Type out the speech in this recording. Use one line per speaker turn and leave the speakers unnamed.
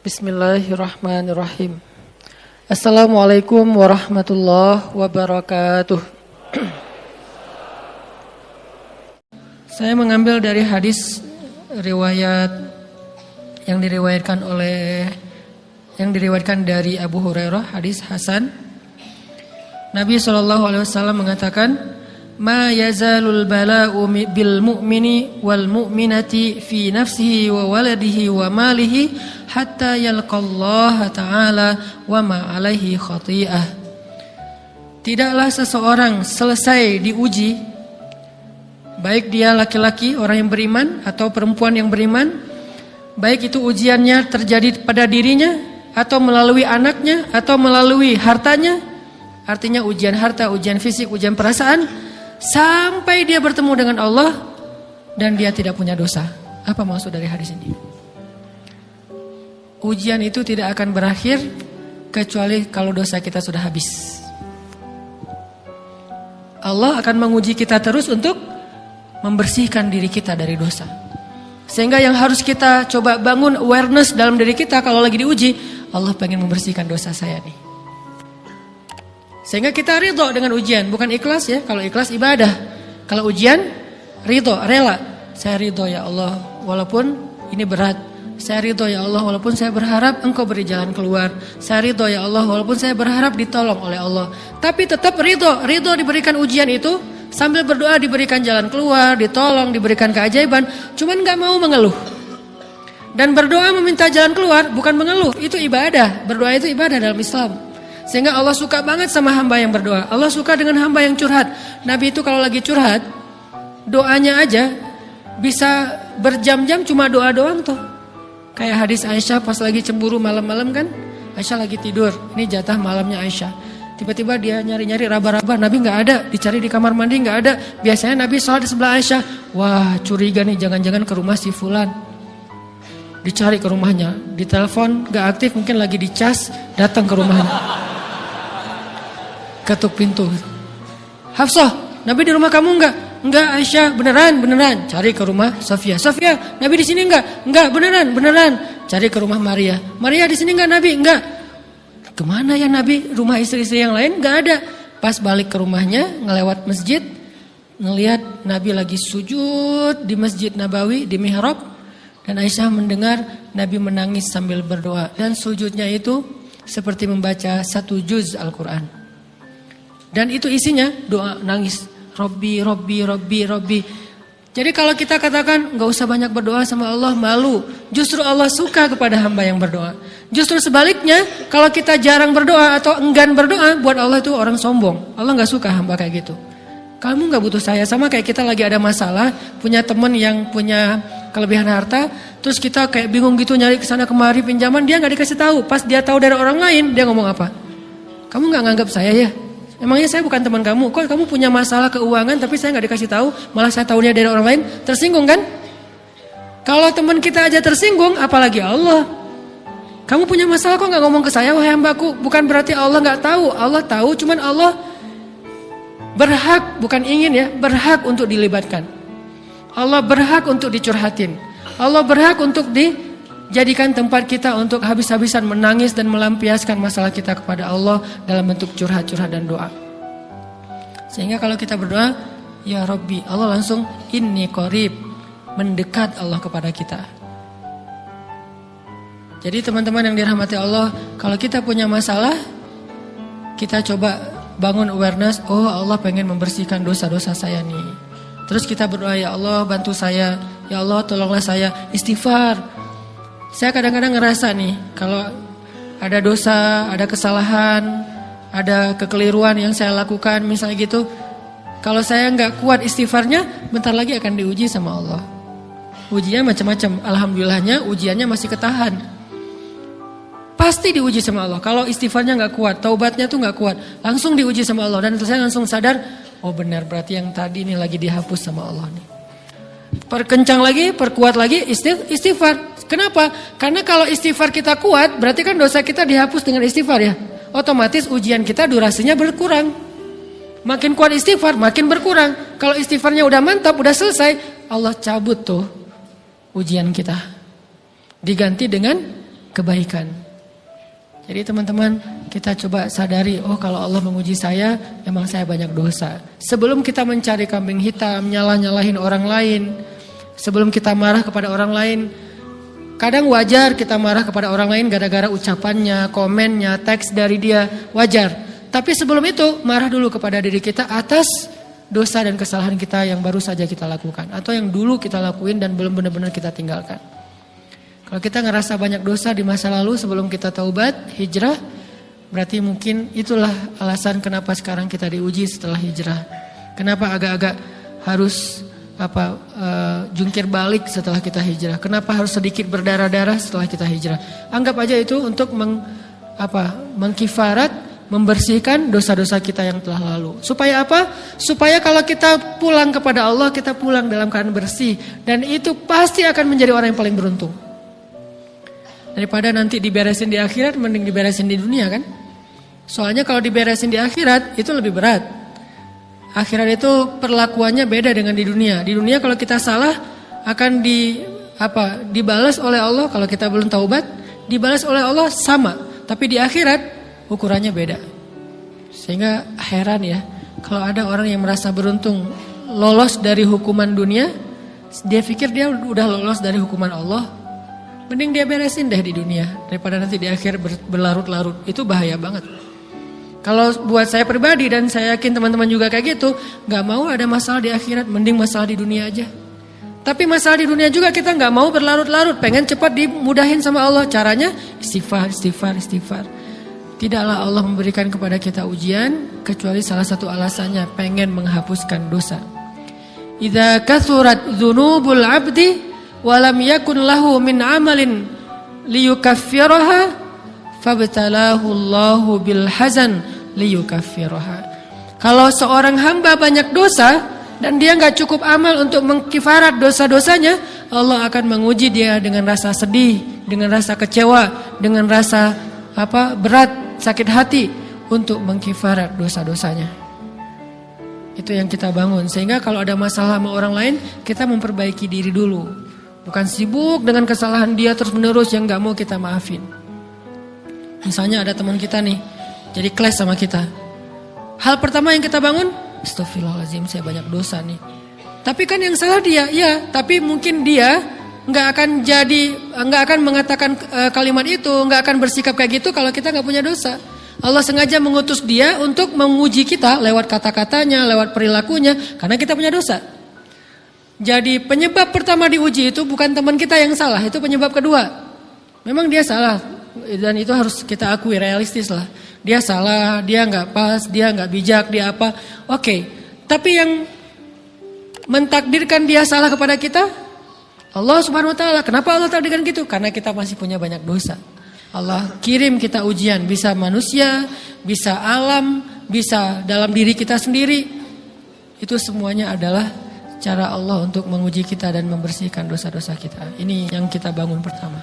Bismillahirrahmanirrahim. Assalamualaikum warahmatullahi wabarakatuh. Saya mengambil dari hadis riwayat yang diriwayatkan dari Abu Hurairah, hadis hasan. Nabi SAW mengatakan, "Ma yazalul bala'u bil mu'mini wal mu'minati fi nafsihi wa waladihi wa malihi hatta yalqallaha ta'ala wa ma alaihi khati'ah." Tidaklah seseorang selesai diuji, baik dia laki-laki orang yang beriman atau perempuan yang beriman, baik itu ujiannya terjadi pada dirinya atau melalui anaknya atau melalui hartanya, artinya ujian harta, ujian fisik, ujian perasaan, sampai dia bertemu dengan Allah dan dia tidak punya dosa. Apa maksud dari hadis ini? Ujian itu tidak akan berakhir kecuali kalau dosa kita sudah habis. Allah akan menguji kita terus untuk membersihkan diri kita dari dosa. Sehingga yang harus kita coba bangun awareness dalam diri kita kalau lagi diuji, Allah pengen membersihkan dosa saya nih. Sehingga kita ridho dengan ujian, bukan ikhlas ya. Kalau ikhlas ibadah, kalau ujian ridho, rela. Saya ridho ya Allah, walaupun ini berat. Saya ridho ya Allah, walaupun saya berharap Engkau beri jalan keluar. Saya ridho ya Allah, walaupun saya berharap ditolong oleh Allah. Tapi tetap ridho diberikan ujian itu, sambil berdoa diberikan jalan keluar, ditolong, diberikan keajaiban. Cuman gak mau mengeluh. Dan berdoa meminta jalan keluar bukan mengeluh, itu ibadah. Berdoa itu ibadah dalam Islam. Sehingga Allah suka banget sama hamba yang berdoa. Allah suka dengan hamba yang curhat. Nabi itu kalau lagi curhat, doanya aja bisa berjam-jam cuma doa doang tuh. Kayak hadis Aisyah pas lagi cemburu malam-malam kan. Aisyah lagi tidur, ini jatah malamnya Aisyah. Tiba-tiba dia nyari-nyari raba-raba, Nabi gak ada. Dicari di kamar mandi gak ada. Biasanya Nabi sholat di sebelah Aisyah. Wah, curiga nih, jangan-jangan ke rumah si fulan. Dicari ke rumahnya, ditelepon gak aktif, mungkin lagi dicas, datang ke rumahnya. Ketuk pintu. Hafsah, Nabi di rumah kamu enggak? Enggak Aisyah, beneran. Cari ke rumah Sofia. Sofia, Nabi di sini enggak? Enggak, beneran. Cari ke rumah Maria. Maria di sini enggak Nabi? Enggak. Kemana ya Nabi? Rumah istri-istri yang lain enggak ada. Pas balik ke rumahnya, ngelewat masjid, ngelihat Nabi lagi sujud di Masjid Nabawi di mihrab, dan Aisyah mendengar Nabi menangis sambil berdoa, dan sujudnya itu seperti membaca 1 juz Al-Qur'an. Dan itu isinya doa nangis. Robbi. Jadi kalau kita katakan gak usah banyak berdoa sama Allah, malu. Justru Allah suka kepada hamba yang berdoa. Justru sebaliknya, kalau kita jarang berdoa atau enggan berdoa, buat Allah itu orang sombong. Allah gak suka hamba kayak gitu. Kamu gak butuh saya. Sama kayak kita lagi ada masalah, punya teman yang punya kelebihan harta, terus kita kayak bingung gitu nyari kesana kemari pinjaman, dia gak dikasih tahu. Pas dia tahu dari orang lain, dia ngomong apa? Kamu gak nganggap saya ya? Emangnya saya bukan teman kamu? Kok kamu punya masalah keuangan tapi saya gak dikasih tahu, malah saya tahunya dari orang lain? Tersinggung kan? Kalau teman kita aja tersinggung, apalagi Allah. Kamu punya masalah kok gak ngomong ke saya, wahai hambaku? Bukan berarti Allah gak tahu. Allah tahu, cuman Allah berhak, bukan ingin ya, berhak untuk dilibatkan. Allah berhak untuk dicurhatin. Allah berhak untuk dijadikan tempat kita untuk habis-habisan menangis dan melampiaskan masalah kita kepada Allah dalam bentuk curhat-curhat dan doa. Sehingga kalau kita berdoa, ya Rabbi, Allah langsung inni qarib, mendekat Allah kepada kita. Jadi teman-teman yang dirahmati Allah, kalau kita punya masalah, kita coba bangun awareness, oh Allah pengen membersihkan dosa-dosa saya nih. Terus kita berdoa, ya Allah bantu saya, ya Allah tolonglah saya, istighfar. Saya kadang-kadang ngerasa nih, kalau ada dosa, ada kesalahan, ada kekeliruan yang saya lakukan misalnya gitu, kalau saya nggak kuat istighfarnya, bentar lagi akan diuji sama Allah. Ujiannya macam-macam, alhamdulillahnya ujiannya masih ketahan. Pasti diuji sama Allah. Kalau istighfarnya nggak kuat, taubatnya tuh nggak kuat, langsung diuji sama Allah. Dan saya langsung sadar, oh benar berarti yang tadi ini lagi dihapus sama Allah nih. Perkencang lagi, perkuat lagi istighfar. Kenapa? Karena kalau istighfar kita kuat, berarti kan dosa kita dihapus dengan istighfar ya. Otomatis ujian kita durasinya berkurang. Makin kuat istighfar, makin berkurang. Kalau istighfarnya udah mantap, udah selesai, Allah cabut tuh ujian kita. Diganti dengan kebaikan. Jadi teman-teman, kita coba sadari, oh kalau Allah menguji saya, memang saya banyak dosa. Sebelum kita mencari kambing hitam, nyalah-nyalahin orang lain, sebelum kita marah kepada orang lain, kadang wajar kita marah kepada orang lain gara-gara ucapannya, komennya, teks dari dia, wajar. Tapi sebelum itu, marah dulu kepada diri kita atas dosa dan kesalahan kita yang baru saja kita lakukan. Atau yang dulu kita lakuin dan belum benar-benar kita tinggalkan. Kalau kita ngerasa banyak dosa di masa lalu sebelum kita taubat, hijrah, berarti mungkin itulah alasan kenapa sekarang kita diuji setelah hijrah. Kenapa agak-agak harus jungkir balik setelah kita hijrah. Kenapa harus sedikit berdarah-darah setelah kita hijrah. Anggap aja itu untuk mengkifarat, membersihkan dosa-dosa kita yang telah lalu. Supaya apa? Supaya kalau kita pulang kepada Allah, kita pulang dalam keadaan bersih. Dan itu pasti akan menjadi orang yang paling beruntung. Daripada nanti diberesin di akhirat, mending diberesin di dunia kan? Soalnya kalau diberesin di akhirat, itu lebih berat. Akhirat itu perlakuannya beda dengan di dunia. Di dunia kalau kita salah, akan dibalas oleh Allah. Kalau kita belum taubat, dibalas oleh Allah sama. Tapi di akhirat, ukurannya beda. Sehingga heran ya, kalau ada orang yang merasa beruntung lolos dari hukuman dunia, dia pikir dia udah lolos dari hukuman Allah. Mending dia beresin deh di dunia daripada nanti di akhir berlarut-larut. Itu bahaya banget. Kalau buat saya pribadi dan saya yakin teman-teman juga kayak gitu, gak mau ada masalah di akhirat, mending masalah di dunia aja. Tapi masalah di dunia juga kita gak mau berlarut-larut, pengen cepat dimudahin sama Allah. Caranya istighfar. Tidaklah Allah memberikan kepada kita ujian kecuali salah satu alasannya pengen menghapuskan dosa. Idza kathurat dzunubul 'abdi walam yakun lahu min amalin liyukaffiraha fabtalahu Allahu bil hazan liyukaffiraha. Kalau seorang hamba banyak dosa dan dia enggak cukup amal untuk mengkifarat dosa-dosanya, Allah akan menguji dia dengan rasa sedih, dengan rasa kecewa, dengan rasa berat, sakit hati untuk mengkifarat dosa-dosanya. Itu yang kita bangun. Sehingga kalau ada masalah sama orang lain, kita memperbaiki diri dulu. Bukan sibuk dengan kesalahan dia terus menerus yang gak mau kita maafin. Misalnya ada teman kita nih, jadi clash sama kita. Hal pertama yang kita bangun, astagfirullahaladzim saya banyak dosa nih. Tapi kan yang salah dia, ya. Tapi mungkin dia gak akan mengatakan kalimat itu, gak akan bersikap kayak gitu kalau kita gak punya dosa. Allah sengaja mengutus dia untuk menguji kita lewat kata-katanya, lewat perilakunya, karena kita punya dosa. Jadi penyebab pertama diuji itu bukan teman kita yang salah, itu penyebab kedua. Memang dia salah dan itu harus kita akui, realistis lah. Dia salah, dia gak pas, dia gak bijak, dia apa. Oke, tapi yang mentakdirkan dia salah kepada kita, Allah Subhanahu Wa Taala. Kenapa Allah takdirkan gitu? Karena kita masih punya banyak dosa. Allah kirim kita ujian, bisa manusia, bisa alam, bisa dalam diri kita sendiri. Itu semuanya adalah cara Allah untuk menguji kita dan membersihkan dosa-dosa kita. Ini yang kita bangun pertama.